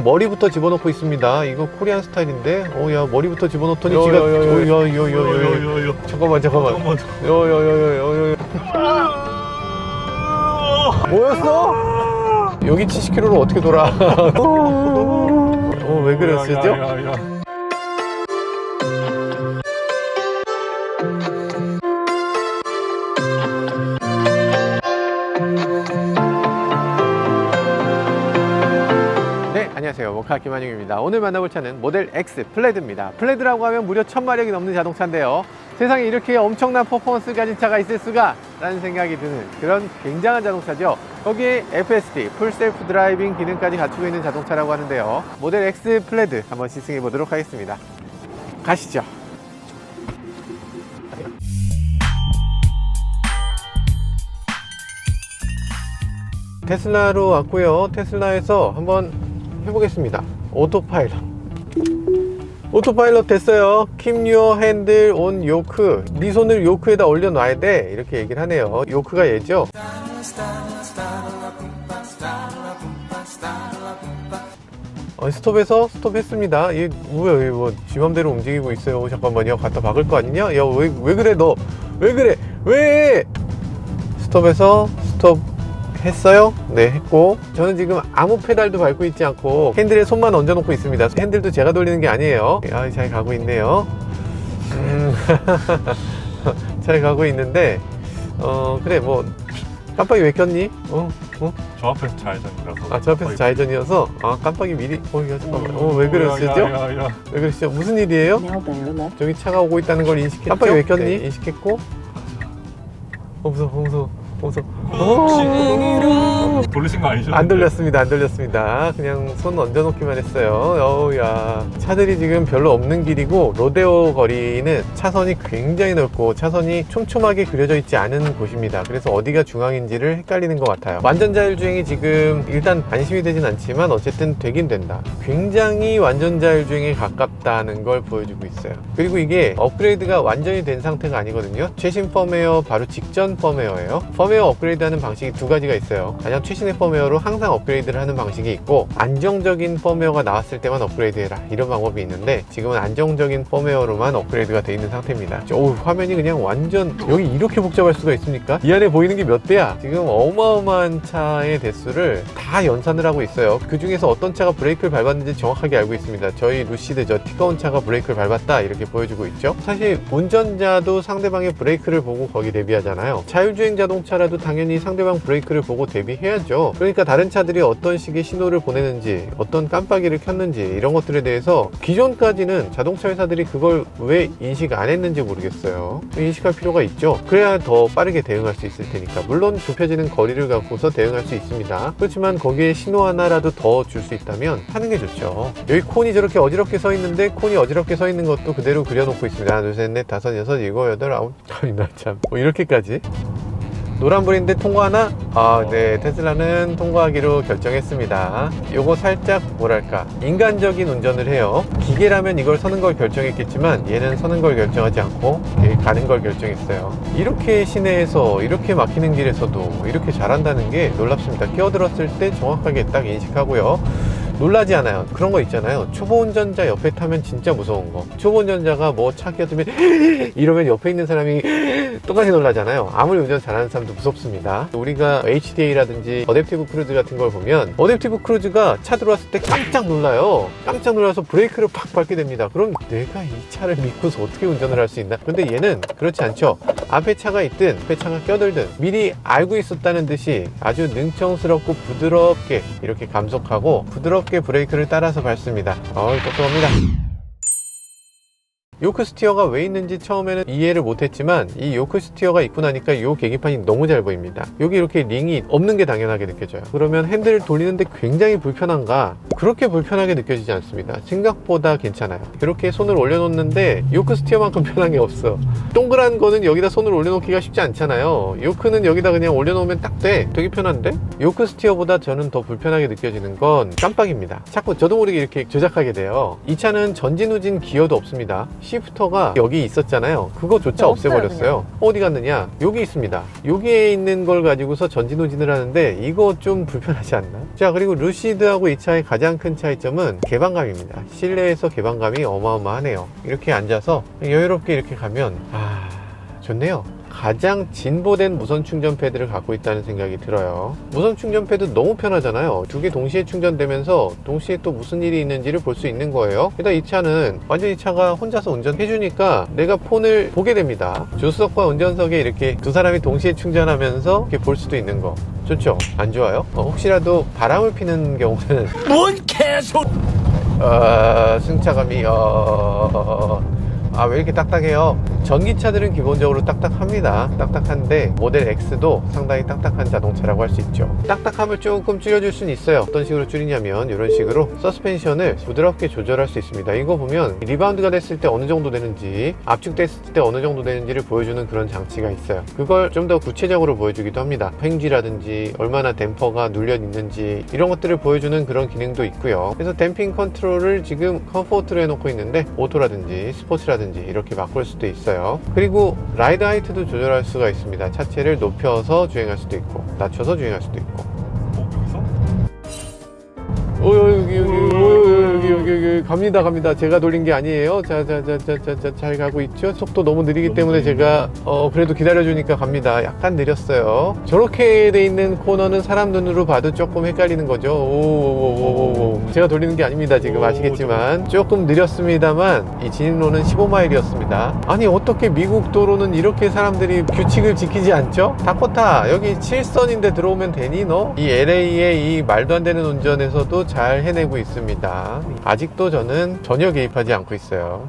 머리부터 집어넣고 있습니다. 이거 코리안 스타일인데, 야 머리부터 집어넣더니 지가, 잠깐만. 뭐였어? 여기 70km로 어떻게 돌아? 왜 그랬었죠? 네, 안녕하세요. 모카 김한용입니다. 오늘 만나볼 차는 모델 X 플레드입니다. 플레드라고 하면 무려 1000마력이 넘는 자동차인데요. 세상에 이렇게 엄청난 퍼포먼스 가진 차가 있을 수가? 라는 생각이 드는 그런 굉장한 자동차죠. 거기에 FSD, 풀 셀프 드라이빙 기능까지 갖추고 있는 자동차라고 하는데요. 모델 X 플레드 한번 시승해 보도록 하겠습니다. 가시죠. 테슬라로 왔고요. 테슬라에서 한번 해보겠습니다. 오토파일럿 됐어요. Keep your hand on yoke. 네 손을 요크에다 올려놔야 돼, 이렇게 얘기를 하네요. 요크가 얘죠. 스톱해서 스톱했습니다. 얘 뭐야, 얘 뭐 지 맘대로 움직이고 있어요. 잠깐만요, 갖다 박을 거 아니냐? 야, 왜 그래, 너 왜 그래, 왜? 스톱해서 스톱 했어요? 네, 했고, 저는 지금 아무 페달도 밟고 있지 않고 핸들에 손만 얹어 놓고 있습니다. 핸들도 제가 돌리는 게 아니에요. 잘 가고 있네요. 잘 가고 있는데, 그래, 뭐 깜빡이 왜 켰니? 저 앞에서 좌회전이라서. 저 앞에서 좌회전이어서 깜빡이 미리. 잠깐만. 왜 그러시죠? 왜 그러시죠? 무슨 일이에요? 저기 차가 오고 있다는 걸 인식했죠? 깜빡이 왜 켰니? 네, 인식했고. 무서워. 돌리신 거 아니죠? 안 돌렸습니다. 그냥 손 얹어놓기만 했어요. 야, 차들이 지금 별로 없는 길이고, 로데오 거리는 차선이 굉장히 넓고 차선이 촘촘하게 그려져 있지 않은 곳입니다. 그래서 어디가 중앙인지를 헷갈리는 것 같아요. 완전 자율주행이 지금 일단 안심이 되진 않지만 어쨌든 되긴 된다. 굉장히 완전 자율주행에 가깝다는 걸 보여주고 있어요. 그리고 이게 업그레이드가 완전히 된 상태가 아니거든요. 최신 펌웨어 바로 직전 펌웨어예요. 펌웨어 업그레이드하는 방식이 두 가지가 있어요. 가장 최신의 펌웨어로 항상 업그레이드를 하는 방식이 있고, 안정적인 펌웨어가 나왔을 때만 업그레이드해라, 이런 방법이 있는데, 지금은 안정적인 펌웨어로만 업그레이드가 되어 있는 상태입니다. 화면이 그냥 완전, 여기 이렇게 복잡할 수가 있습니까? 이 안에 보이는 게 몇 대야? 지금 어마어마한 차의 대수를 다 연산을 하고 있어요. 그 중에서 어떤 차가 브레이크를 밟았는지 정확하게 알고 있습니다. 저희 루시드, 저 티꺼운 차가 브레이크를 밟았다, 이렇게 보여주고 있죠. 사실 운전자도 상대방의 브레이크를 보고 거기 대비하잖아요. 자율주행 자동차라도 당연히 상대방 브레이크를 보고 대비해야죠. 그러니까 다른 차들이 어떤 식의 신호를 보내는지, 어떤 깜빡이를 켰는지, 이런 것들에 대해서 기존까지는 자동차 회사들이 그걸 왜 인식 안 했는지 모르겠어요. 인식할 필요가 있죠. 그래야 더 빠르게 대응할 수 있을 테니까. 물론 좁혀지는 거리를 갖고서 대응할 수 있습니다. 그렇지만 거기에 신호 하나라도 더 줄 수 있다면 하는 게 좋죠. 여기 콘이 저렇게 어지럽게 서 있는데, 콘이 어지럽게 서 있는 것도 그대로 그려놓고 있습니다. 하나, 둘, 셋, 넷, 다섯, 여섯, 일곱, 여덟, 아홉. 나 참, 이렇게까지. 노란불인데 통과하나? 네, 테슬라는 통과하기로 결정했습니다. 요거 살짝 뭐랄까, 인간적인 운전을 해요. 기계라면 이걸 서는 걸 결정했겠지만 얘는 서는 걸 결정하지 않고 가는 걸 결정했어요. 이렇게 시내에서, 이렇게 막히는 길에서도 이렇게 잘한다는 게 놀랍습니다. 끼어들었을 때 정확하게 딱 인식하고요. 놀라지 않아요. 그런 거 있잖아요. 초보 운전자 옆에 타면 진짜 무서운 거. 초보 운전자가 뭐 차 끼어들면 이러면 옆에 있는 사람이 똑같이 놀라잖아요. 아무리 운전 잘하는 사람도 무섭습니다. 우리가 HDA라든지 어댑티브 크루즈 같은 걸 보면, 어댑티브 크루즈가 차 들어왔을 때 깜짝 놀라요. 깜짝 놀라서 브레이크를 팍 밟게 됩니다. 그럼 내가 이 차를 믿고서 어떻게 운전을 할 수 있나? 근데 얘는 그렇지 않죠. 앞에 차가 있든 앞에 차가 껴들든 미리 알고 있었다는 듯이 아주 능청스럽고 부드럽게 이렇게 감속하고 부드럽게 브레이크를 따라서 밟습니다. 똑똑합니다. 요크 스티어가 왜 있는지 처음에는 이해를 못했지만, 이 요크 스티어가 있고 나니까 이 계기판이 너무 잘 보입니다. 여기 이렇게 링이 없는 게 당연하게 느껴져요. 그러면 핸들을 돌리는데 굉장히 불편한가? 그렇게 불편하게 느껴지지 않습니다. 생각보다 괜찮아요. 이렇게 손을 올려놓는데 요크 스티어만큼 편한 게 없어. 동그란 거는 여기다 손을 올려놓기가 쉽지 않잖아요. 요크는 여기다 그냥 올려놓으면 딱 돼. 되게 편한데? 요크 스티어보다 저는 더 불편하게 느껴지는 건 깜빡입니다. 자꾸 저도 모르게 이렇게 조작하게 돼요. 이 차는 전진 후진 기어도 없습니다. 시프터가 여기 있었잖아요. 그거조차 없애버렸어요. 어디 갔느냐? 여기 있습니다. 여기에 있는 걸 가지고서 전진후진을 하는데 이거 좀 불편하지 않나? 자, 그리고 루시드하고 이 차의 가장 큰 차이점은 개방감입니다. 실내에서 개방감이 어마어마하네요. 이렇게 앉아서 여유롭게 이렇게 가면 좋네요. 가장 진보된 무선 충전 패드를 갖고 있다는 생각이 들어요. 무선 충전 패드 너무 편하잖아요. 두 개 동시에 충전되면서 동시에 또 무슨 일이 있는지를 볼 수 있는 거예요. 게다가 이 차는 완전 이 차가 혼자서 운전해주니까 내가 폰을 보게 됩니다. 조수석과 운전석에 이렇게 두 사람이 동시에 충전하면서 이렇게 볼 수도 있는 거 좋죠? 안 좋아요? 혹시라도 바람을 피는 경우는 뭔 개소 승차감이 왜 이렇게 딱딱해요? 전기차들은 기본적으로 딱딱합니다. 딱딱한데 모델 X도 상당히 딱딱한 자동차라고 할 수 있죠. 딱딱함을 조금 줄여줄 수는 있어요. 어떤 식으로 줄이냐면 이런 식으로 서스펜션을 부드럽게 조절할 수 있습니다. 이거 보면 리바운드가 됐을 때 어느 정도 되는지, 압축됐을 때 어느 정도 되는지를 보여주는 그런 장치가 있어요. 그걸 좀 더 구체적으로 보여주기도 합니다. 횡지라든지 얼마나 댐퍼가 눌려 있는지 이런 것들을 보여주는 그런 기능도 있고요. 그래서 댐핑 컨트롤을 지금 컴포트로 해놓고 있는데 오토라든지 스포츠라든지 이렇게 바꿀 수도 있어요. 그리고 라이드 하이트도 조절할 수가 있습니다. 차체를 높여서 주행할 수도 있고 낮춰서 주행할 수도 있고. 여기 갑니다. 제가 돌린 게 아니에요. 잘 가고 있죠. 속도 너무 느리기 때문에 제가 그래도 기다려주니까 갑니다. 약간 느렸어요. 저렇게 돼 있는 코너는 사람 눈으로 봐도 조금 헷갈리는 거죠. 제가 돌리는 게 아닙니다. 지금 아시겠지만 조금 느렸습니다만 이 진입로는 15마일이었습니다. 아니 어떻게 미국 도로는 이렇게 사람들이 규칙을 지키지 않죠? 다코타 여기 7선인데 들어오면 되니 너? 이 LA의 이 말도 안 되는 운전에서도 잘 해내고 있습니다. 아직도 저는 전혀 개입하지 않고 있어요.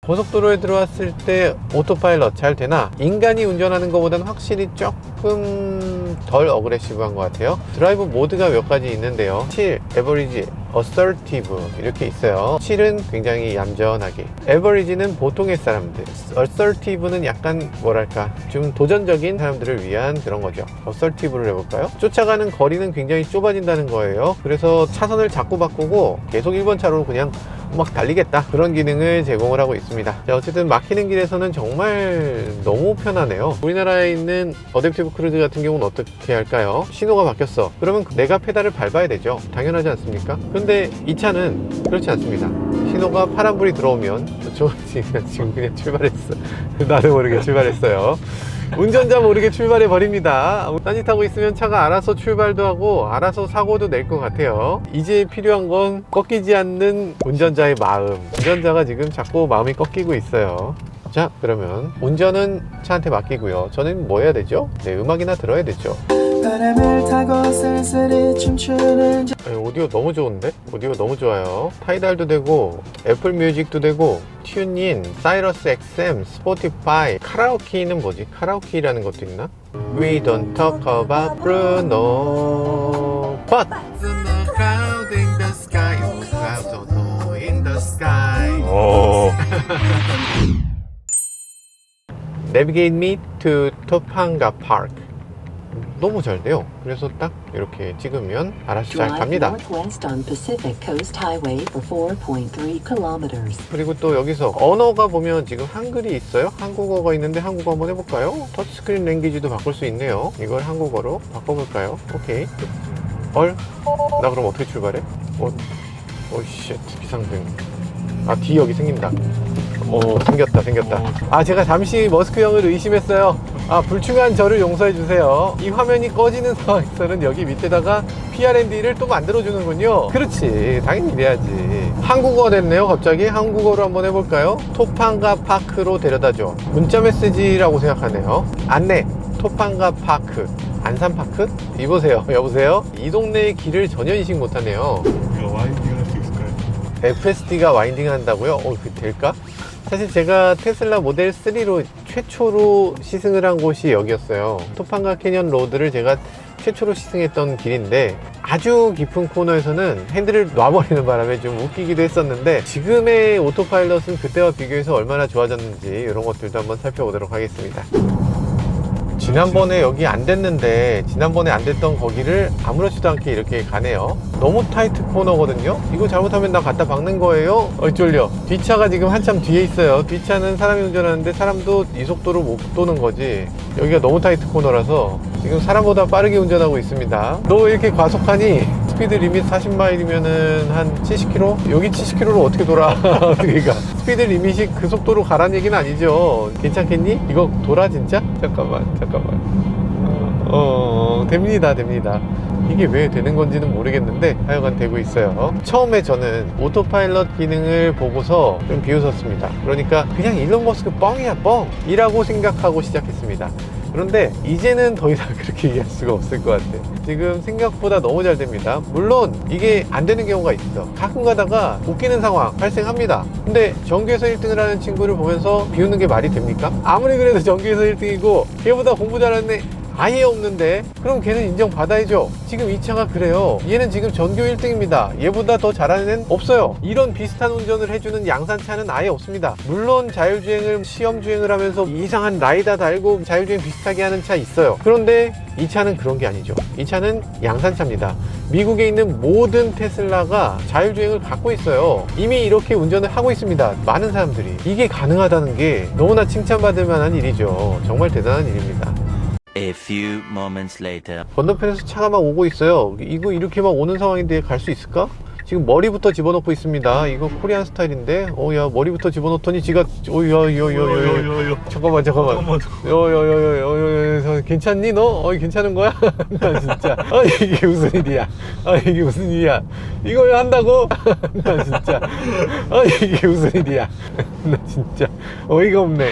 고속도로에 들어왔을 때 오토파일럿 잘 되나? 인간이 운전하는 것보다는 확실히 조금 덜 어그레시브한 것 같아요. 드라이브 모드가 몇 가지 있는데요. 7, 에버리지, 어설티브 이렇게 있어요. 7은 굉장히 얌전하게, 에버리지는 보통의 사람들, 어설티브는 약간 뭐랄까 좀 도전적인 사람들을 위한 그런 거죠. 어설티브를 해볼까요? 쫓아가는 거리는 굉장히 좁아진다는 거예요. 그래서 차선을 자꾸 바꾸고 계속 1번 차로로 그냥 막 달리겠다, 그런 기능을 제공을 하고 있습니다. 자, 어쨌든 막히는 길에서는 정말 너무 편하네요. 우리나라에 있는 어댑티브 크루즈 같은 경우는 어떻게 할까요? 신호가 바뀌었어. 그러면 내가 페달을 밟아야 되죠. 당연하지 않습니까? 그런데 이 차는 그렇지 않습니다. 신호가 파란불이 들어오면 저 지금 그냥 출발했어. 나도 모르게 출발했어요. 운전자 모르게 출발해 버립니다. 딴짓하고 있으면 차가 알아서 출발도 하고 알아서 사고도 낼 것 같아요. 이제 필요한 건 꺾이지 않는 운전자의 마음. 운전자가 지금 자꾸 마음이 꺾이고 있어요. 자, 그러면 운전은 차한테 맡기고요. 저는 뭐 해야 되죠? 네, 음악이나 들어야 되죠. 바람을 타고 쓸쓸히 춤추는 오디오 너무 좋은데? 오디오 너무 좋아요. 타이달도 되고 애플 뮤직도 되고 튜닝, 사이러스 XM, 스포티파이. 카라오케는 뭐지? 카라오케라는 것도 있나? We don't talk about Bruno, but the cloud in the sky, oh clouds are in the sky. Navigate me to Topanga Park. 너무 잘 돼요. 그래서 딱 이렇게 찍으면 알아서 잘 갑니다. 그리고 또 여기서 언어가 보면 지금 한글이 있어요. 한국어가 있는데 한국어 한번 해볼까요? 터치스크린 랭귀지도 바꿀 수 있네요. 이걸 한국어로 바꿔볼까요? 오케이. 나 그럼 어떻게 출발해? 쉣, 기상등. 뒤 여기 생긴다. 생겼다. 제가 잠시 머스크형을 의심했어요. 불충한 저를 용서해주세요. 이 화면이 꺼지는 상황에서는 여기 밑에다가 PRND를 또 만들어주는군요. 그렇지, 당연히 이래야지. 한국어 됐네요. 갑자기 한국어로 한번 해볼까요? 토팡가 파크로 데려다줘. 문자 메시지라고 생각하네요. 안내, 토팡가 파크. 안산파크? 이보세요. 여보세요? 이 동네의 길을 전혀 인식 못하네요. 와인딩 할 수 있을까요? FSD가 와인딩 한다고요? 그 될까? 사실 제가 테슬라 모델 3로 최초로 시승을 한 곳이 여기였어요. 토팡가 캐년 로드를 제가 최초로 시승했던 길인데 아주 깊은 코너에서는 핸들을 놔버리는 바람에 좀 웃기기도 했었는데 지금의 오토파일럿은 그때와 비교해서 얼마나 좋아졌는지 이런 것들도 한번 살펴보도록 하겠습니다. 지난번에 여기 안 됐는데 지난번에 안 됐던 거기를 아무렇지도 않게 이렇게 가네요. 너무 타이트 코너거든요. 이거 잘못하면 나 갖다 박는 거예요. 쫄려. 뒷차가 지금 한참 뒤에 있어요. 뒷차는 사람이 운전하는데 사람도 이 속도로 못 도는 거지. 여기가 너무 타이트 코너라서 지금 사람보다 빠르게 운전하고 있습니다. 너 이렇게 과속하니? 스피드 리밋 40마일이면은 한 70km? 여기 70km로 어떻게 돌아? 그러니까 스피드 리밋이 그 속도로 가라는 얘기는 아니죠. 괜찮겠니? 이거 돌아 진짜? 잠깐만. 됩니다. 이게 왜 되는 건지는 모르겠는데 하여간 되고 있어요. 처음에 저는 오토파일럿 기능을 보고서 좀 비웃었습니다. 그러니까 그냥 일론 머스크 뻥이야 뻥! 이라고 생각하고 시작했습니다. 그런데 이제는 더 이상 그렇게 얘기할 수가 없을 것 같아요. 지금 생각보다 너무 잘 됩니다. 물론 이게 안 되는 경우가 있어. 가끔 가다가 웃기는 상황 발생합니다. 근데 전교에서 1등을 하는 친구를 보면서 비웃는 게 말이 됩니까? 아무리 그래도 전교에서 1등이고 걔보다 공부 잘하는 애 아예 없는데 그럼 걔는 인정받아야죠. 지금 이 차가 그래요. 얘는 지금 전교 1등입니다. 얘보다 더 잘하는 애는 없어요. 이런 비슷한 운전을 해주는 양산차는 아예 없습니다. 물론 자율주행을 시험주행을 하면서 이상한 라이다 달고 자율주행 비슷하게 하는 차 있어요. 그런데 이 차는 그런 게 아니죠. 이 차는 양산차입니다. 미국에 있는 모든 테슬라가 자율주행을 갖고 있어요. 이미 이렇게 운전을 하고 있습니다. 많은 사람들이. 이게 가능하다는 게 너무나 칭찬받을 만한 일이죠. 정말 대단한 일입니다. A few moments later. 건너편에서 차가 막 오고 있어요. 이거 이렇게 막 오는 상황인데 갈 수 있을까? 지금 머리부터 집어넣고 있습니다. 이거 코리안 스타일인데 야 머리부터 집어넣더니 지가 잠깐만 괜찮니 너? 괜찮은 거야? 나 진짜 이게 무슨 일이야? 이게 무슨 일이야? 이걸 한다고? 나 진짜 이게 무슨 일이야? 나 진짜 어이가 없네.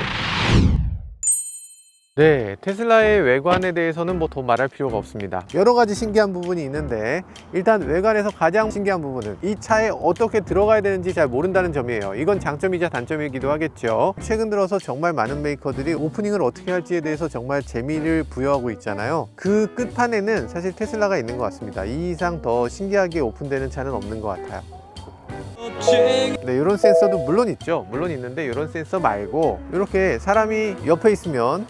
네, 테슬라의 외관에 대해서는 뭐 더 말할 필요가 없습니다. 여러 가지 신기한 부분이 있는데 일단 외관에서 가장 신기한 부분은 이 차에 어떻게 들어가야 되는지 잘 모른다는 점이에요. 이건 장점이자 단점이기도 하겠죠. 최근 들어서 정말 많은 메이커들이 오프닝을 어떻게 할지에 대해서 정말 재미를 부여하고 있잖아요. 그 끝판에는 사실 테슬라가 있는 것 같습니다. 이 이상 더 신기하게 오픈되는 차는 없는 것 같아요. 네, 이런 센서도 물론 있죠. 물론 있는데 이런 센서 말고 이렇게 사람이 옆에 있으면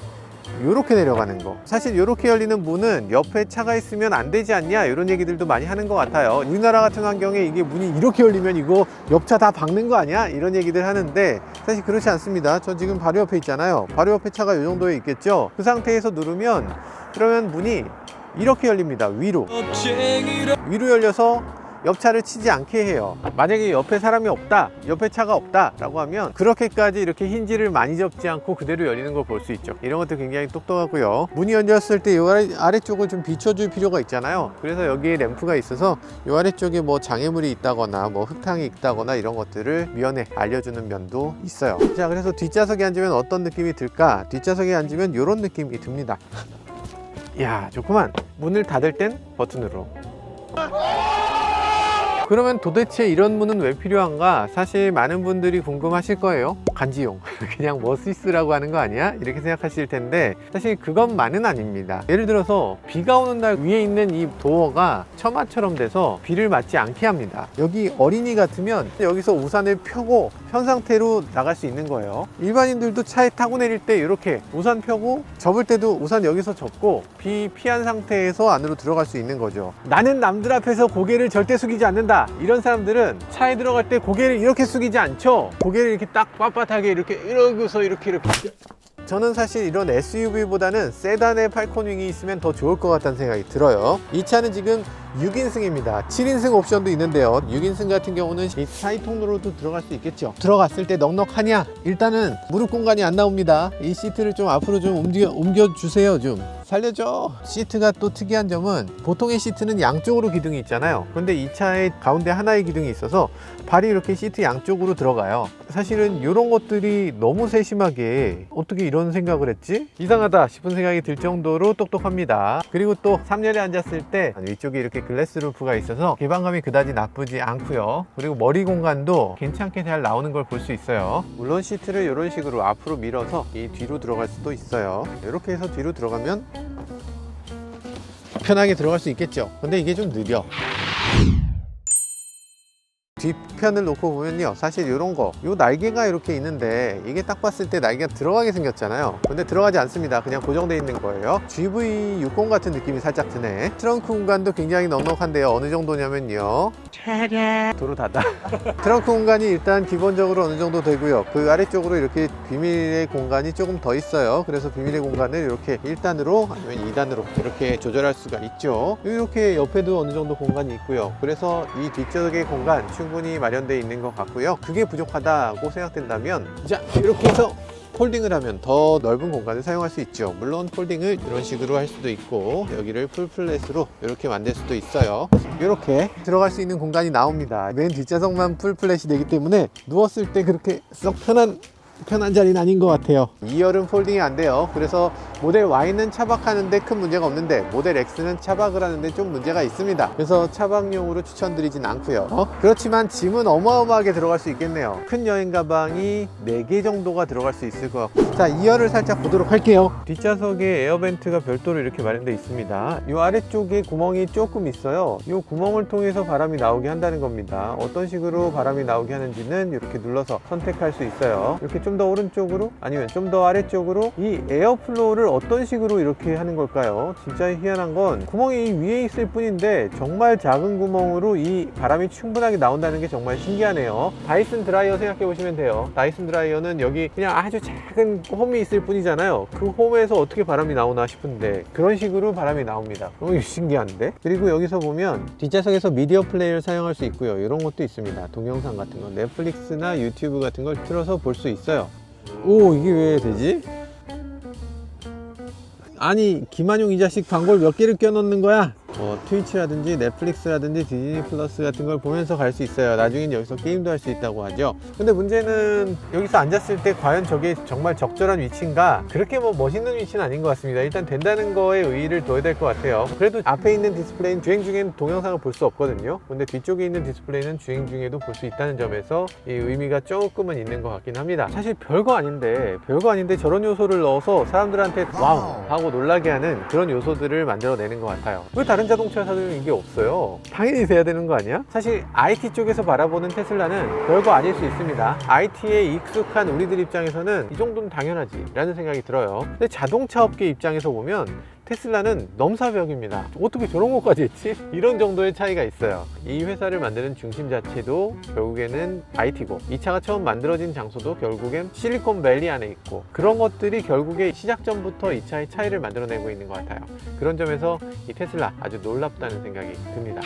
이렇게 내려가는 거. 사실 이렇게 열리는 문은 옆에 차가 있으면 안 되지 않냐 이런 얘기들도 많이 하는 것 같아요. 우리나라 같은 환경에 이게 문이 이렇게 열리면 이거 옆차 다 박는 거 아니야? 이런 얘기들 하는데 사실 그렇지 않습니다. 저 지금 바로 옆에 있잖아요. 바로 옆에 차가 이 정도에 있겠죠. 그 상태에서 누르면 그러면 문이 이렇게 열립니다. 위로 열려서 옆차를 치지 않게 해요. 만약에 옆에 사람이 없다, 옆에 차가 없다 라고 하면 그렇게까지 이렇게 힌지를 많이 접지 않고 그대로 열리는 걸 볼 수 있죠. 이런 것도 굉장히 똑똑하고요. 문이 열렸을 때 이 아래쪽을 좀 비춰줄 필요가 있잖아요. 그래서 여기에 램프가 있어서 이 아래쪽에 뭐 장애물이 있다거나 뭐 흙탕이 있다거나 이런 것들을 미연에 알려주는 면도 있어요. 자, 그래서 뒷좌석에 앉으면 어떤 느낌이 들까? 뒷좌석에 앉으면 이런 느낌이 듭니다. 이야, 좋구만. 문을 닫을 땐 버튼으로. 그러면 도대체 이런 문은 왜 필요한가? 사실 많은 분들이 궁금하실 거예요. 간지용. 그냥 머시스라고 하는 거 아니야? 이렇게 생각하실 텐데 사실 그것만은 아닙니다. 예를 들어서 비가 오는 날 위에 있는 이 도어가 처마처럼 돼서 비를 맞지 않게 합니다. 여기 어린이 같으면 여기서 우산을 펴고 편 상태로 나갈 수 있는 거예요. 일반인들도 차에 타고 내릴 때 이렇게 우산 펴고 접을 때도 우산 여기서 접고 비 피한 상태에서 안으로 들어갈 수 있는 거죠. 나는 남들 앞에서 고개를 절대 숙이지 않는다. 이런 사람들은 차에 들어갈 때 고개를 이렇게 숙이지 않죠. 고개를 이렇게 딱 빳빳하게 이렇게 이러고서 이렇게 저는 사실 이런 SUV보다는 세단의 팔콘윙이 있으면 더 좋을 것 같다는 생각이 들어요. 이 차는 지금 6인승입니다. 7인승 옵션도 있는데요. 6인승 같은 경우는 이 사이 통로로도 들어갈 수 있겠죠. 들어갔을 때 넉넉하냐? 일단은 무릎 공간이 안 나옵니다. 이 시트를 좀 앞으로 좀 옮겨주세요. 좀 살려줘. 시트가 또 특이한 점은 보통의 시트는 양쪽으로 기둥이 있잖아요. 그런데 이 차에 가운데 하나의 기둥이 있어서 발이 이렇게 시트 양쪽으로 들어가요. 사실은 이런 것들이 너무 세심하게 어떻게 이런 생각을 했지? 이상하다 싶은 생각이 들 정도로 똑똑합니다. 그리고 또 3열에 앉았을 때 위쪽에 이렇게 글래스 루프가 있어서 개방감이 그다지 나쁘지 않고요. 그리고 머리 공간도 괜찮게 잘 나오는 걸 볼 수 있어요. 물론 시트를 이런 식으로 앞으로 밀어서 이 뒤로 들어갈 수도 있어요. 이렇게 해서 뒤로 들어가면 편하게 들어갈 수 있겠죠. 근데 이게 좀 느려. 뒤편을 놓고 보면요, 사실 이런 거, 요 날개가 이렇게 있는데 이게 딱 봤을 때 날개가 들어가게 생겼잖아요. 근데 들어가지 않습니다. 그냥 고정되어 있는 거예요. GV60 같은 느낌이 살짝 드네. 트렁크 공간도 굉장히 넉넉한데요. 어느 정도냐면요, 도로 닫아. 트렁크 공간이 일단 기본적으로 어느 정도 되고요. 그 아래쪽으로 이렇게 비밀의 공간이 조금 더 있어요. 그래서 비밀의 공간을 이렇게 1단으로 아니면 2단으로 이렇게 조절할 수가 있죠. 이렇게 옆에도 어느 정도 공간이 있고요. 그래서 이 뒤쪽의 공간 충분히 마련되어 있는 것 같고요. 그게 부족하다고 생각된다면, 자, 이렇게 해서 폴딩을 하면 더 넓은 공간을 사용할 수 있죠. 물론 폴딩을 이런 식으로 할 수도 있고, 여기를 풀플랫으로 이렇게 만들 수도 있어요. 이렇게 들어갈 수 있는 공간이 나옵니다. 맨 뒷좌석만 풀플랫이 되기 때문에 누웠을 때 그렇게 썩 편한 자리는 아닌 것 같아요. 2열은 폴딩이 안 돼요. 그래서 모델 Y는 차박하는데 큰 문제가 없는데 모델 X는 차박을 하는데 좀 문제가 있습니다. 그래서 차박용으로 추천드리진 않고요. 그렇지만 짐은 어마어마하게 들어갈 수 있겠네요. 큰 여행 가방이 4개 정도가 들어갈 수 있을 것 같고, 자, 2열을 살짝 보도록 할게요. 뒷좌석에 에어벤트가 별도로 이렇게 마련되어 있습니다. 이 아래쪽에 구멍이 조금 있어요. 이 구멍을 통해서 바람이 나오게 한다는 겁니다. 어떤 식으로 바람이 나오게 하는지는 이렇게 눌러서 선택할 수 있어요. 이렇게 좀 더 오른쪽으로 아니면 좀 더 아래쪽으로, 이 에어플로우를 어떤 식으로 이렇게 하는 걸까요? 진짜 희한한 건 구멍이 위에 있을 뿐인데 정말 작은 구멍으로 이 바람이 충분하게 나온다는 게 정말 신기하네요. 다이슨 드라이어 생각해 보시면 돼요. 다이슨 드라이어는 여기 그냥 아주 작은 홈이 있을 뿐이잖아요. 그 홈에서 어떻게 바람이 나오나 싶은데 그런 식으로 바람이 나옵니다. 너무 신기한데? 그리고 여기서 보면 뒷좌석에서 미디어 플레이를 사용할 수 있고요. 이런 것도 있습니다. 동영상 같은 거, 넷플릭스나 유튜브 같은 걸 틀어서 볼 수 있어요. 오, 이게 왜 되지? 아니, 김한용 이 자식 광고를 몇 개를 껴넣는 거야? 트위치라든지 넷플릭스라든지 디즈니 플러스 같은 걸 보면서 갈 수 있어요. 나중엔 여기서 게임도 할 수 있다고 하죠. 근데 문제는 여기서 앉았을 때 과연 저게 정말 적절한 위치인가? 그렇게 뭐 멋있는 위치는 아닌 것 같습니다. 일단 된다는 거에 의의를 둬야 될 것 같아요. 그래도 앞에 있는 디스플레이는 주행 중엔 동영상을 볼 수 없거든요. 근데 뒤쪽에 있는 디스플레이는 주행 중에도 볼 수 있다는 점에서 이 의미가 조금은 있는 것 같긴 합니다. 사실 별거 아닌데 저런 요소를 넣어서 사람들한테 와우 하고 놀라게 하는 그런 요소들을 만들어내는 것 같아요. 왜 다른 자동차사들은 이게 없어요? 당연히 돼야 되는 거 아니야? 사실 IT 쪽에서 바라보는 테슬라는 별거 아닐 수 있습니다. IT에 익숙한 우리들 입장에서는 이 정도는 당연하지 라는 생각이 들어요. 근데 자동차 업계 입장에서 보면 테슬라는 넘사벽입니다. 어떻게 저런 것까지 했지? 이런 정도의 차이가 있어요. 이 회사를 만드는 중심 자체도 결국에는 IT고, 이 차가 처음 만들어진 장소도 결국엔 실리콘밸리 안에 있고, 그런 것들이 결국에 시작전부터 이 차의 차이를 만들어내고 있는 것 같아요. 그런 점에서 이 테슬라 아주 놀랍다는 생각이 듭니다.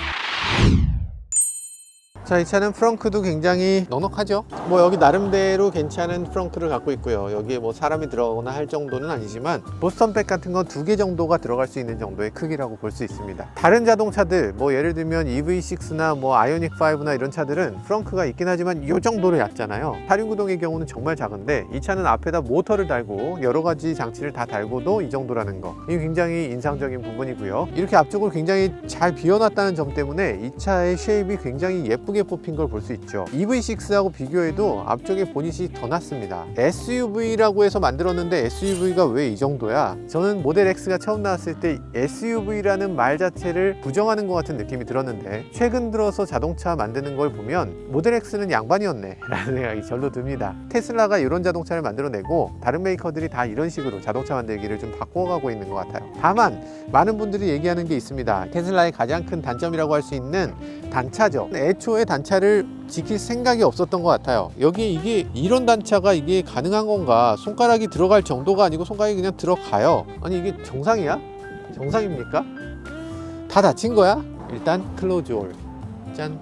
자, 이 차는 프렁크도 굉장히 넉넉하죠. 뭐 여기 나름대로 괜찮은 프렁크를 갖고 있고요. 여기에 뭐 사람이 들어가거나 할 정도는 아니지만 보스턴백 같은 건 2개 정도가 들어갈 수 있는 정도의 크기라고 볼 수 있습니다. 다른 자동차들, 뭐 예를 들면 EV6나 뭐 아이오닉5나 이런 차들은 프렁크가 있긴 하지만 이 정도로 얕잖아요. 8인구동의 경우는 정말 작은데 이 차는 앞에다 모터를 달고 여러 가지 장치를 다 달고도 이 정도라는 거, 이게 굉장히 인상적인 부분이고요. 이렇게 앞쪽을 굉장히 잘 비워놨다는 점 때문에 이 차의 쉐입이 굉장히 예쁘게 뽑힌 걸 볼 수 있죠. EV6하고 비교해도 앞쪽에 보닛이 더 낮습니다. SUV라고 해서 만들었는데 SUV가 왜 이 정도야? 저는 모델 X가 처음 나왔을 때 SUV라는 말 자체를 부정하는 것 같은 느낌이 들었는데, 최근 들어서 자동차 만드는 걸 보면 모델 X는 양반이었네 라는 생각이 절로 듭니다. 테슬라가 이런 자동차를 만들어내고 다른 메이커들이 다 이런 식으로 자동차 만들기를 좀 바꿔가고 있는 것 같아요. 다만 많은 분들이 얘기하는 게 있습니다. 테슬라의 가장 큰 단점이라고 할 수 있는 단차죠. 애초에 단차를 지킬 생각이 없었던 것 같아요. 여기 이게 이런 단차가 이게 가능한 건가? 손가락이 들어갈 정도가 아니고 손가락이 그냥 들어가요. 아니, 이게 정상이야? 정상입니까? 다 다친 거야? 일단 클로즈 올. 짠.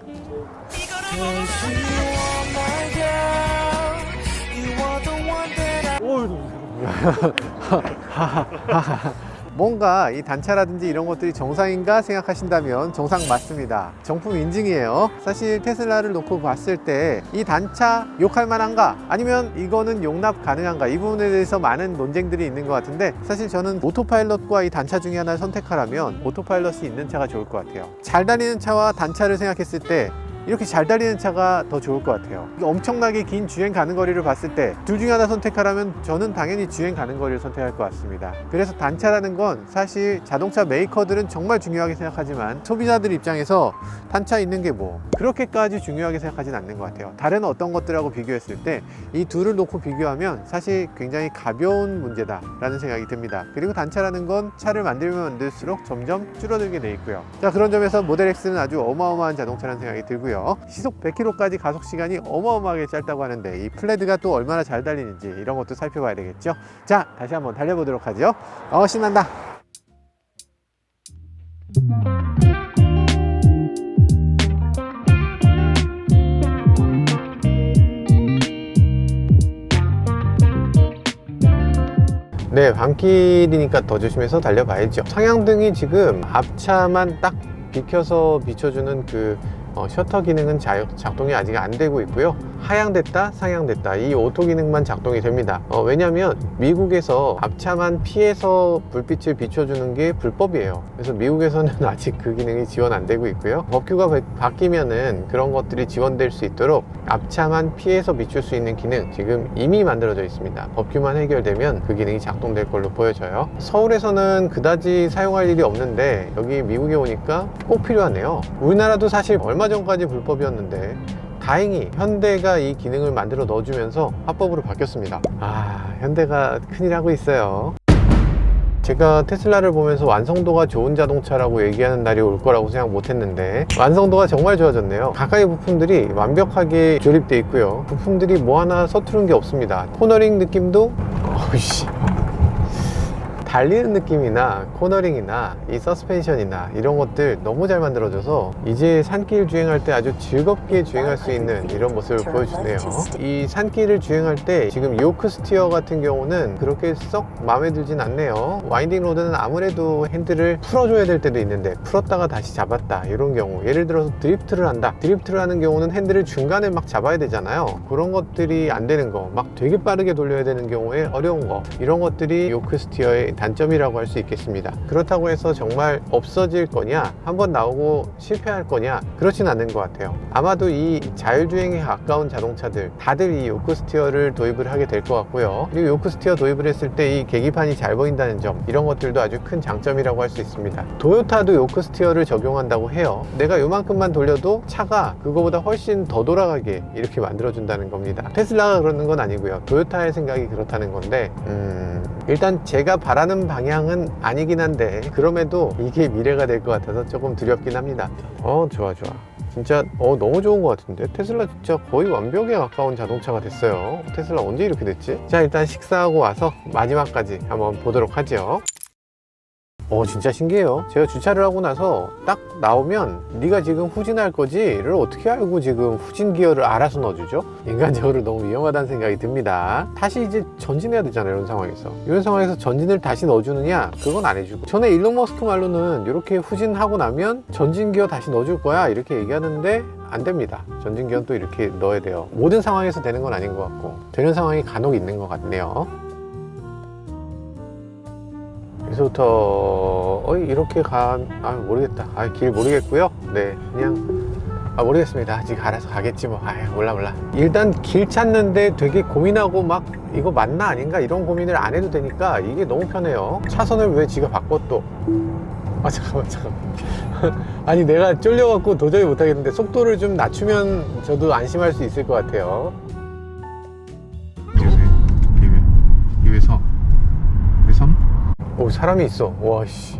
뭔가 이 단차라든지 이런 것들이 정상인가 생각하신다면 정상 맞습니다. 정품 인증이에요. 사실 테슬라를 놓고 봤을 때 이 단차 욕할 만한가? 아니면 이거는 용납 가능한가? 이 부분에 대해서 많은 논쟁들이 있는 것 같은데, 사실 저는 오토파일럿과 이 단차 중에 하나를 선택하라면 오토파일럿이 있는 차가 좋을 것 같아요. 잘 다니는 차와 단차를 생각했을 때 이렇게 잘 달리는 차가 더 좋을 것 같아요. 엄청나게 긴 주행 가는 거리를 봤을 때 둘 중에 하나 선택하라면 저는 당연히 주행 가는 거리를 선택할 것 같습니다. 그래서 단차라는 건 사실 자동차 메이커들은 정말 중요하게 생각하지만 소비자들 입장에서 단차 있는 게 뭐 그렇게까지 중요하게 생각하진 않는 것 같아요. 다른 어떤 것들하고 비교했을 때 이 둘을 놓고 비교하면 사실 굉장히 가벼운 문제다 라는 생각이 듭니다. 그리고 단차라는 건 차를 만들면 만들수록 점점 줄어들게 돼 있고요. 자, 그런 점에서 모델 X는 아주 어마어마한 자동차라는 생각이 들고요. 시속 100km까지 가속 시간이 어마어마하게 짧다고 하는데 이 플레드가 또 얼마나 잘 달리는지 이런 것도 살펴봐야 되겠죠. 자, 다시 한번 달려보도록 하죠. 신난다. 네, 밤길이니까 더 조심해서 달려봐야죠. 상향등이 지금 앞차만 딱 비켜서 비춰주는 그 셔터 기능은 작동이 아직 안 되고 있고요. 하향됐다 상향됐다 이 오토 기능만 작동이 됩니다. 왜냐하면 미국에서 앞차만 피해서 불빛을 비춰주는 게 불법이에요. 그래서 미국에서는 아직 그 기능이 지원 안 되고 있고요. 법규가 바뀌면은 그런 것들이 지원될 수 있도록 앞차만 피해서 비출 수 있는 기능 지금 이미 만들어져 있습니다. 법규만 해결되면 그 기능이 작동될 걸로 보여져요. 서울에서는 그다지 사용할 일이 없는데 여기 미국에 오니까 꼭 필요하네요. 우리나라도 사실 얼마 전까지 불법이었는데 다행히 현대가 이 기능을 만들어 넣어주면서 합법으로 바뀌었습니다. 현대가 큰일 하고 있어요. 제가 테슬라를 보면서 완성도가 좋은 자동차라고 얘기하는 날이 올 거라고 생각 못 했는데 완성도가 정말 좋아졌네요. 가까이 부품들이 완벽하게 조립되어 있고요. 부품들이 뭐 하나 서투른 게 없습니다. 코너링 느낌도 달리는 느낌이나 코너링이나 이 서스펜션이나 이런 것들 너무 잘 만들어져서 이제 산길 주행할 때 아주 즐겁게 주행할 수 있는 이런 모습을 보여주네요. 이 산길을 주행할 때 지금 요크 스티어 같은 경우는 그렇게 썩 마음에 들진 않네요. 와인딩 로드는 아무래도 핸들을 풀어줘야 될 때도 있는데 풀었다가 다시 잡았다 이런 경우, 예를 들어서 드리프트를 한다. 드리프트를 하는 경우는 핸들을 중간에 막 잡아야 되잖아요. 그런 것들이 안 되는 거, 막 되게 빠르게 돌려야 되는 경우에 어려운 거, 이런 것들이 요크 스티어의 단점이라고 할 수 있겠습니다. 그렇다고 해서 정말 없어질 거냐, 한번 나오고 실패할 거냐, 그렇진 않는 것 같아요. 아마도 이 자율주행에 가까운 자동차들 다들 이 요크 스티어를 도입을 하게 될 것 같고요. 그리고 요크 스티어 도입을 했을 때 이 계기판이 잘 보인다는 점, 이런 것들도 아주 큰 장점이라고 할 수 있습니다. 도요타도 요크 스티어를 적용한다고 해요. 내가 요만큼만 돌려도 차가 그거보다 훨씬 더 돌아가게 이렇게 만들어준다는 겁니다. 테슬라가 그러는 건 아니고요. 도요타의 생각이 그렇다는 건데 일단 제가 바라는 방향은 아니긴 한데 그럼에도 이게 미래가 될 것 같아서 조금 두렵긴 합니다. 좋아 진짜 너무 좋은 것 같은데 테슬라 진짜 거의 완벽에 가까운 자동차가 됐어요. 테슬라 언제 이렇게 됐지? 자, 일단 식사하고 와서 마지막까지 한번 보도록 하죠. 진짜 신기해요. 제가 주차를 하고 나서 딱 나오면 네가 지금 후진할 거지를 어떻게 알고 지금 후진 기어를 알아서 넣어주죠? 인간적으로 너무 위험하다는 생각이 듭니다. 다시 이제 전진해야 되잖아요. 이런 상황에서 전진을 다시 넣어주느냐? 그건 안 해주고, 전에 일론 머스크 말로는 이렇게 후진하고 나면 전진 기어 다시 넣어줄 거야 이렇게 얘기하는데 안 됩니다. 전진 기어는 또 이렇게 넣어야 돼요. 모든 상황에서 되는 건 아닌 것 같고 되는 상황이 간혹 있는 것 같네요. 여기서부터 이렇게 모르겠다. 길 모르겠고요. 네, 그냥 모르겠습니다. 아직 알아서 가겠지 뭐. 몰라. 일단 길 찾는데 되게 고민하고 막 이거 맞나 아닌가 이런 고민을 안 해도 되니까 이게 너무 편해요. 차선을 왜 지가 바꿔 또. 잠깐만. 아니, 내가 쫄려갖고 도저히 못하겠는데 속도를 좀 낮추면 저도 안심할 수 있을 것 같아요. 이게 섬? 사람이 있어. 와씨,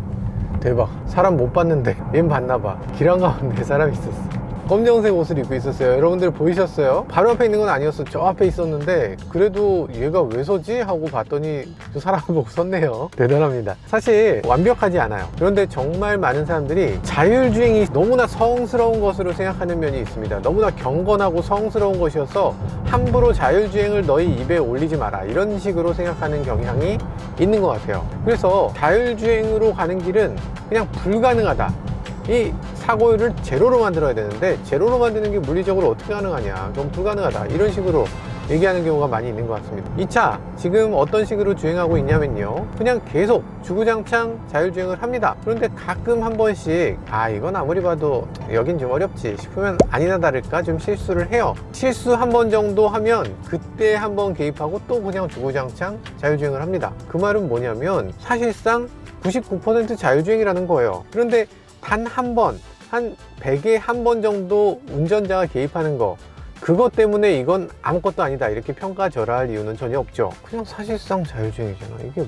대박. 사람 못 봤는데 얘는 봤나봐. 길 한가운데 사람이 있었어. 검정색 옷을 입고 있었어요. 여러분들 보이셨어요? 바로 앞에 있는 건 아니었어. 저 앞에 있었는데 그래도 얘가 왜 서지? 하고 봤더니 저 사람을 보고 섰네요. 대단합니다. 사실 완벽하지 않아요. 그런데 정말 많은 사람들이 자율주행이 너무나 성스러운 것으로 생각하는 면이 있습니다. 너무나 경건하고 성스러운 것이어서 함부로 자율주행을 너희 입에 올리지 마라 이런 식으로 생각하는 경향이 있는 것 같아요. 그래서 자율주행으로 가는 길은 그냥 불가능하다, 이 사고율을 제로로 만들어야 되는데 제로로 만드는 게 물리적으로 어떻게 가능하냐, 그럼 불가능하다, 이런 식으로 얘기하는 경우가 많이 있는 것 같습니다. 이 차 지금 어떤 식으로 주행하고 있냐면요, 그냥 계속 주구장창 자율주행을 합니다. 그런데 가끔 한 번씩 이건 아무리 봐도 여긴 좀 어렵지 싶으면 아니나 다를까 좀 실수를 해요. 실수 한 번 정도 하면 그때 한 번 개입하고 또 그냥 주구장창 자율주행을 합니다. 그 말은 뭐냐면 사실상 99% 자율주행이라는 거예요. 그런데 단 한 번, 한 100에 한 번 정도 운전자가 개입하는 거, 그것 때문에 이건 아무것도 아니다 이렇게 평가절하할 이유는 전혀 없죠. 그냥 사실상 자율주행이잖아. 이게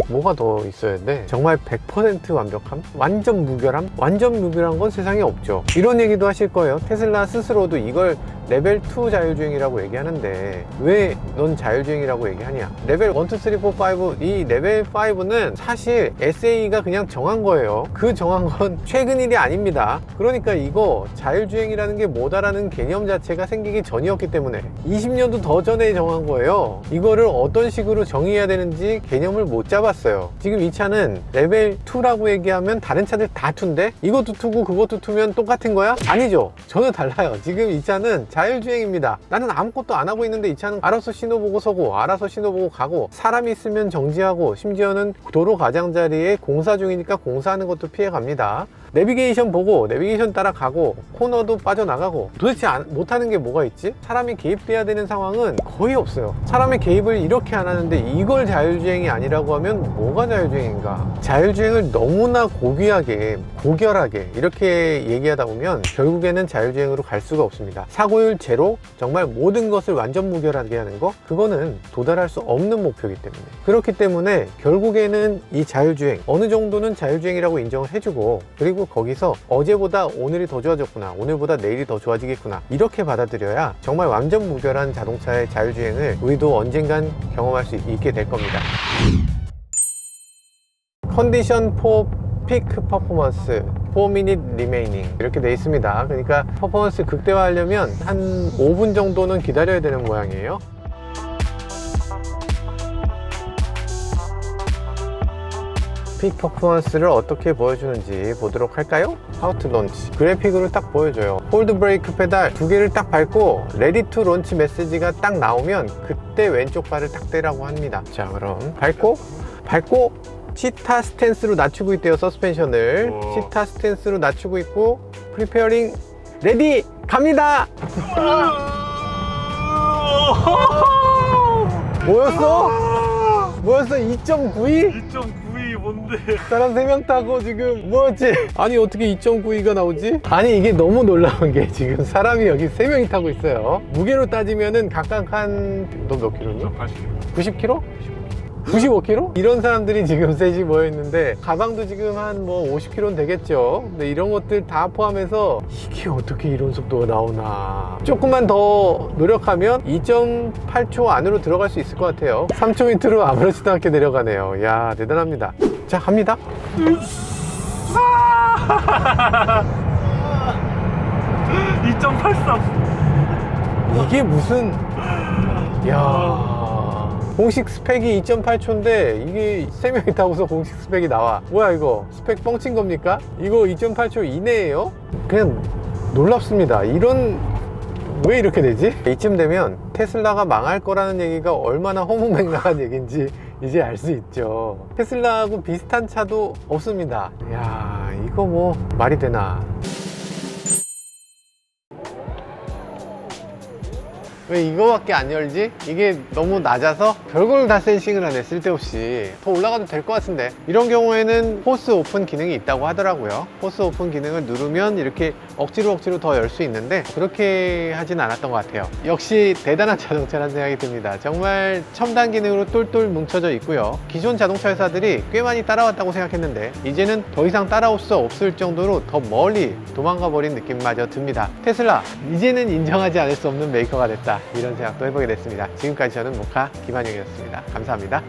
뭐가 더 있어야 돼? 정말 100% 완벽함? 완전 무결함? 완전 무결한 건 세상에 없죠. 이런 얘기도 하실 거예요. 테슬라 스스로도 이걸 레벨 2 자율주행이라고 얘기하는데 왜 넌 자율주행이라고 얘기하냐? 레벨 1, 2, 3, 4, 5, 이 레벨 5는 사실 SAE가 그냥 정한 거예요. 그 정한 건 최근 일이 아닙니다. 그러니까 이거 자율주행이라는 게 뭐다라는 개념 자체가 생기기 전이었기 때문에 20년도 더 전에 정한 거예요. 이거를 어떤 식으로 정의해야 되는지 개념을 못 잡았어요. 지금 이 차는 레벨 2라고 얘기하면 다른 차들 다 2인데 이것도 2고 그것도 2면 똑같은 거야? 아니죠. 전혀 달라요. 지금 이 차는 자율주행입니다. 나는 아무것도 안 하고 있는데 이 차는 알아서 신호 보고 서고 알아서 신호 보고 가고 사람이 있으면 정지하고 심지어는 도로 가장자리에 공사 중이니까 공사하는 것도 피해 갑니다. 내비게이션 보고 내비게이션 따라가고 코너도 빠져나가고 도대체 못하는 게 뭐가 있지? 사람이 개입돼야 되는 상황은 거의 없어요. 사람의 개입을 이렇게 안 하는데 이걸 자율주행이 아니라고 하면 뭐가 자율주행인가? 자율주행을 너무나 고귀하게 고결하게 이렇게 얘기하다 보면 결국에는 자율주행으로 갈 수가 없습니다. 사고율 제로, 정말 모든 것을 완전 무결하게 하는 거, 그거는 도달할 수 없는 목표이기 때문에, 그렇기 때문에 결국에는 이 자율주행 어느 정도는 자율주행이라고 인정을 해주고, 그리고 거기서 어제보다 오늘이 더 좋아졌구나, 오늘보다 내일이 더 좋아지겠구나, 이렇게 받아들여야 정말 완전 무결한 자동차의 자율주행을 우리도 언젠간 경험할 수 있게 될 겁니다. 컨디션 4 피크 퍼포먼스 4minute remaining 이렇게 돼 있습니다. 그러니까 퍼포먼스 극대화하려면 한 5분 정도는 기다려야 되는 모양이에요. 픽 퍼포먼스를 어떻게 보여주는지 보도록 할까요? How to launch. 그래픽으로 딱 보여줘요. 홀드 브레이크 페달 두 개를 딱 밟고 레디 투 론치 메시지가 딱 나오면 그때 왼쪽 발을 딱 떼라고 합니다. 자, 그럼 밟고 치타 스탠스로 낮추고 있대요. 서스펜션을 치타 스탠스로 낮추고 있고, 프리페어링 레디 갑니다. 뭐였어? 2.92? 2.92 뭔데? 사람 3명 타고 지금 뭐였지? 아니 어떻게 2.92가 나오지? 아니 이게 너무 놀라운 게 지금 사람이 여기 3명이 타고 있어요. 무게로 따지면은 각각 한 너 몇 킬로니? 90킬로? 95kg? 이런 사람들이 지금 셋이 모여있는데 가방도 지금 한 뭐 50kg는 되겠죠. 근데 이런 것들 다 포함해서 이게 어떻게 이런 속도가 나오나. 조금만 더 노력하면 2.8초 안으로 들어갈 수 있을 것 같아요. 3초 밑으로 아무렇지도 않게 내려가네요. 야, 대단합니다. 자, 갑니다. 2.83. 이게 무슨, 야, 공식 스펙이 2.8초인데 이게 3명이 타고서 공식 스펙이 나와. 뭐야 이거 스펙 뻥친 겁니까? 이거 2.8초 이내예요? 그냥 놀랍습니다. 왜 이렇게 되지? 이쯤 되면 테슬라가 망할 거라는 얘기가 얼마나 허무맹랑한 얘기인지 이제 알 수 있죠. 테슬라하고 비슷한 차도 없습니다. 야, 이거 뭐 말이 되나. 왜 이거밖에 안 열지? 이게 너무 낮아서 별걸 다 센싱을 하네. 쓸데없이. 더 올라가도 될 것 같은데. 이런 경우에는 포스 오픈 기능이 있다고 하더라고요. 포스 오픈 기능을 누르면 이렇게 억지로 더 열 수 있는데 그렇게 하진 않았던 것 같아요. 역시 대단한 자동차라는 생각이 듭니다. 정말 첨단 기능으로 똘똘 뭉쳐져 있고요. 기존 자동차 회사들이 꽤 많이 따라왔다고 생각했는데 이제는 더 이상 따라올 수 없을 정도로 더 멀리 도망가 버린 느낌마저 듭니다. 테슬라, 이제는 인정하지 않을 수 없는 메이커가 됐다, 이런 생각도 해보게 됐습니다. 지금까지 저는 모카 김한영이었습니다. 감사합니다.